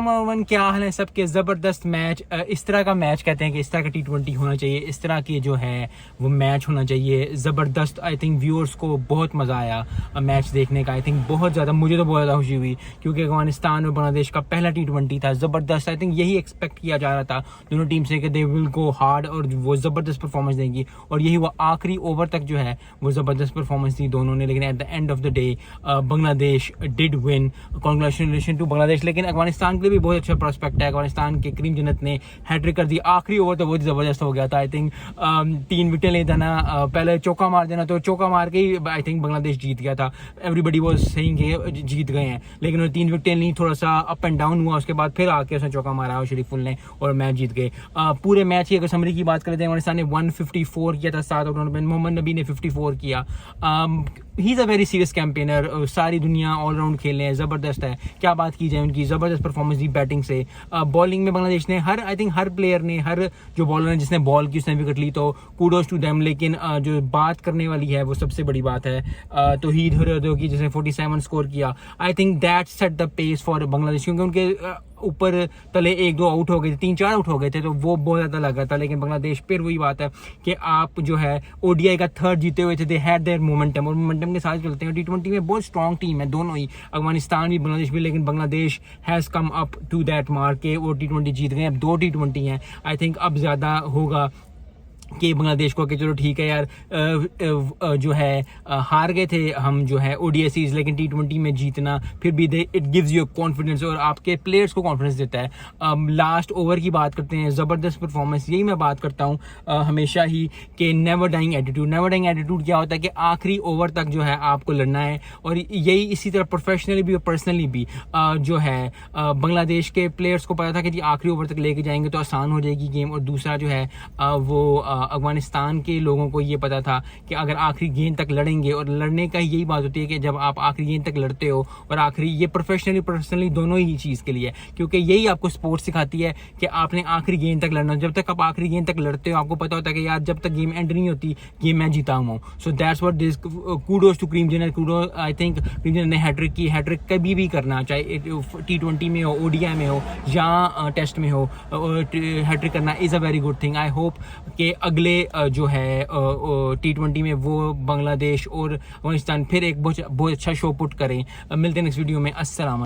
One क्या हाल है सबके। ज़बरदस्त मैच, इस तरह का मैच कहते हैं कि इस तरह का T20 होना चाहिए, इस तरह के जो है वो मैच होना चाहिए। ज़बरदस्त, आई थिंक व्यूअर्स को बहुत मज़ा आया मैच देखने का। आई थिंक बहुत ज़्यादा, मुझे तो बहुत ज़्यादा खुशी हुई क्योंकि अफगानिस्तान और बांग्लादेश का पहला T20 था। ज़बरदस्त, आई थिंक यही एक्सपेक्ट किया जा रहा था दोनों टीम से कि दे विल गो हार्ड और वो ज़बरदस्त परफॉर्मेंस देंगी, और यही वो आखिरी ओवर तक जो है वो ज़बरदस्त परफॉर्मेंस दी दोनों ने। लेकिन at the end of the day Bangladesh did win. Congratulation to Bangladesh. लेकिन अफगानिस्तान के लिए भी बहुत अच्छा प्रोस्पेक्ट है। अफगानिस्तान के करीम जन्नत ने हैट्रिक कर दी। आखिरी ओवर तो बहुत ज़बरदस्त हो गया था। आई थिंक 3 विकेट लेता ना, पहले चौका मार देना, तो चौका मार के ही आई थिंक बांग्लादेश जीत गया था। एवरीबडी वाज सेइंग कि जीत गए हैं, लेकिन 3 विकेट ली, थोड़ा सा अप एंड डाउन हुआ, उसके बाद फिर आके उसने चौका मारा और शरीफुल ने, और मैच जीत गए। पूरे मैच की अगर समरी की बात करें तो अफगानिस्तान ने 154 किया था 7 ओवर में। मोहम्मद नबी ने 54 किया। He is a very serious campaigner. सारी दुनिया ऑलराउंड खेल रहे हैं, ज़बरदस्त है, क्या बात की जाए उनकी। ज़बरदस्त परफॉर्मेंस दी बैटिंग से। बॉलिंग में बांग्लादेश ने आई थिंक हर प्लेयर ने, हर जो बॉलर ने जिसने बॉल की उसने विकेट ली, तो कूडोज टू देम। लेकिन जो बात करने वाली है वो सबसे बड़ी बात है तौहीद हुरैदो की, जिसने 47 स्कोर किया। I think that set the pace for Bangladesh, क्योंकि उनके ऊपर तले 1-2 आउट हो गए थे, 3-4 आउट हो गए थे, तो वो बहुत ज़्यादा लगा था। लेकिन बांग्लादेश, फिर वही बात है कि आप जो है ODI का 3rd जीते हुए थे, दे हैड देयर मोमेंटम, और मोमेंटम के साथ चलते हैं। T20 में बहुत स्ट्रॉन्ग टीम है दोनों ही, अफगानिस्तान भी बांग्लादेश भी, लेकिन Bangladesh has come up to that mark के वो T20 जीत गए। अब 2 T20 हैं। आई थिंक अब ज़्यादा होगा कि बांग्लादेश को कि चलो ठीक है यार, जो है हार गए थे हम जो है ODI सीरीज, लेकिन T20 में जीतना फिर भी इट गिव्स यू कॉन्फिडेंस, और आपके प्लेयर्स को कॉन्फिडेंस देता है। लास्ट ओवर की बात करते हैं, ज़बरदस्त परफॉर्मेंस। यही मैं बात करता हूँ हमेशा ही कि never dying attitude. Never dying attitude क्या होता है कि आखिरी ओवर तक जो है आपको लड़ना है, और यही इसी तरह प्रोफेशनली भी और पर्सनली भी जो है बांग्लादेश के प्लेयर्स को पता था कि आखिरी ओवर तक लेके जाएंगे तो आसान हो जाएगी गेम। और दूसरा जो है वो अफगानिस्तान के लोगों को ये पता था कि अगर आखिरी गेंद तक लड़ेंगे, और लड़ने का यही बात होती है कि जब आप आखिरी गेंद तक लड़ते हो, और आखिरी ये प्रोफेशनली पर्सनली दोनों ही चीज़ के लिए, क्योंकि यही आपको स्पोर्ट्स सिखाती है कि आपने आखिरी गेंद तक लड़ना। जब तक आप आखिरी गेंद तक लड़ते हो, आपको पता होता है कि यार जब तक गेम एंड नहीं होती, गेम मैं जीता हूँ। So that's what this. Kudos to Karim Jannat. Kudo, I think करीम जन्नत ने हैट्रिक की। हैट्रिक कभी भी करना, चाहे T20 में हो, ODI में हो, या टेस्ट में हो, हैट्रिक करना is a very good thing. I hope कि अगले जो है T20 में वो बांग्लादेश और अफगानिस्तान फिर एक बहुत अच्छा शो पुट करें। मिलते हैं नेक्स्ट वीडियो में। अस्सलाम।